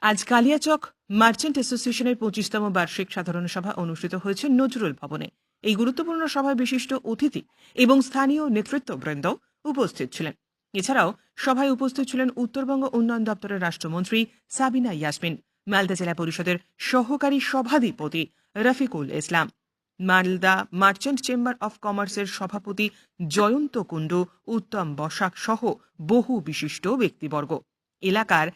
আজ কালিয়াচক মার্চেন্ট অ্যাসোসিয়েশনের 25তম বার্ষিক সাধারণ সভা অনুষ্ঠিত হয়েছে নজরুল ভবনে। এই গুরুত্বপূর্ণ সভায় বিশিষ্ট অতিথি এবং স্থানীয় নেতৃত্ববৃন্দ উপস্থিত ছিলেন। এছাড়াও সভায় উপস্থিত ছিলেন উত্তরবঙ্গ উন্নয়ন দপ্তরের রাষ্ট্রমন্ত্রী সাবিনা ইয়াসমিন, মালদা জেলা পরিষদের সহকারী সভাধিপতি Rafiqul Islam, Malda merchant chamber of কমার্সের সভাপতি জয়ন্ত কুণ্ডু, উত্তম বসাক সহ বহু বিশিষ্ট ব্যক্তিবর্গ। এলাকার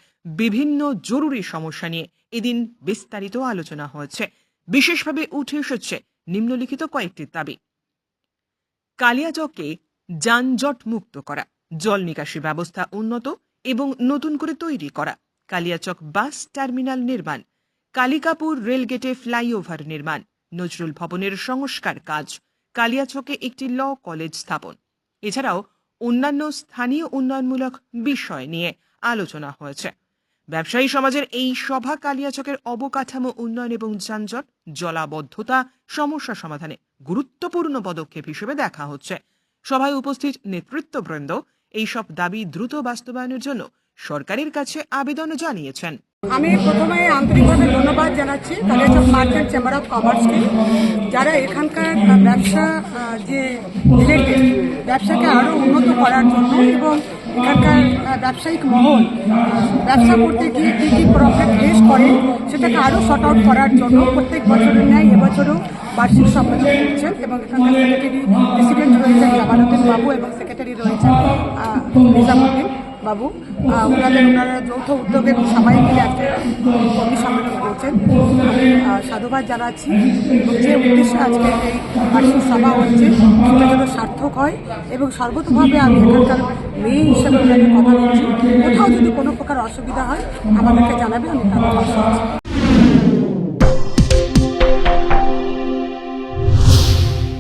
বিভিন্ন জরুরি সমস্যা নিয়ে এদিন বিস্তারিত আলোচনা হয়েছে। বিশেষভাবে উঠে এসেছে নিম্নলিখিত কয়েকটি দাবি: কালিয়াচককে যানজট মুক্ত করা, জল নিকাশি ব্যবস্থা উন্নত এবং নতুন করে তৈরি করা, কালিয়াচক বাস টার্মিনাল নির্মাণ, কালিকাপুর রেলগেটে ফ্লাইওভার নির্মাণ, নজরুল ভবনের সংস্কার কাজ, কালিয়াচকে একটি ল কলেজ স্থাপন। এছাড়াও অন্যান্য স্থানীয় উন্নয়নমূলক বিষয় নিয়ে আলোচনা হয়েছে। ব্যবসায়ী সমাজের এই সভা কালিয়াচকের অবকাঠামো উন্নয়ন এবং যানজট জলাবদ্ধতা সমস্যা সমাধানে গুরুত্বপূর্ণ পদক্ষেপ হিসেবে দেখা হচ্ছে। সভায় উপস্থিত নেতৃত্ববৃন্দ এইসব দাবি দ্রুত বাস্তবায়নের জন্য সরকারের কাছে আবেদন জানিয়েছেন। আমি প্রথমে আন্তরিকভাবে ধন্যবাদ জানাচ্ছি কালিয়াচক মার্চেন্ট চেম্বার অফ কমার্সকে, যারা এখানকার ব্যবসা যে রিলেটেড ব্যবসাকে আরও উন্নত করার জন্য এবং এখানকার ব্যবসায়িক মহল ব্যবসা করতে গিয়ে কী কী প্রবলেম ফেস করে সেটাকে আরও শর্ট আউট করার জন্য প্রত্যেক বছরের ন্যায় এবছরও বার্ষিক সম্মেলন করছেন এবং এখানকার সেক্রেটারি প্রেসিডেন্ট রয়েছেন জামালউদ্দিন বাবু এবং সেক্রেটারি রয়েছেন নিজামুদ্দিন বাবু। ওনারা যৌথ উদ্যোগে এবং সবাই মিলে একটা কর্মী সম্মেলন করছেন। আমি সাধুবাদ জানাচ্ছি এবং যে উদ্দেশ্যে আজকে এই বার্ষিক সভা হচ্ছে সেটা যেন সার্থক হয় এবং সর্বতভাবে আমি এখানকার মেয়ে হিসেবে ওনাদের কথা দিচ্ছি, কোথাও যদি কোনো প্রকার অসুবিধা হয় আমাদেরকে জানাবে, আমি তার পাশে আছি।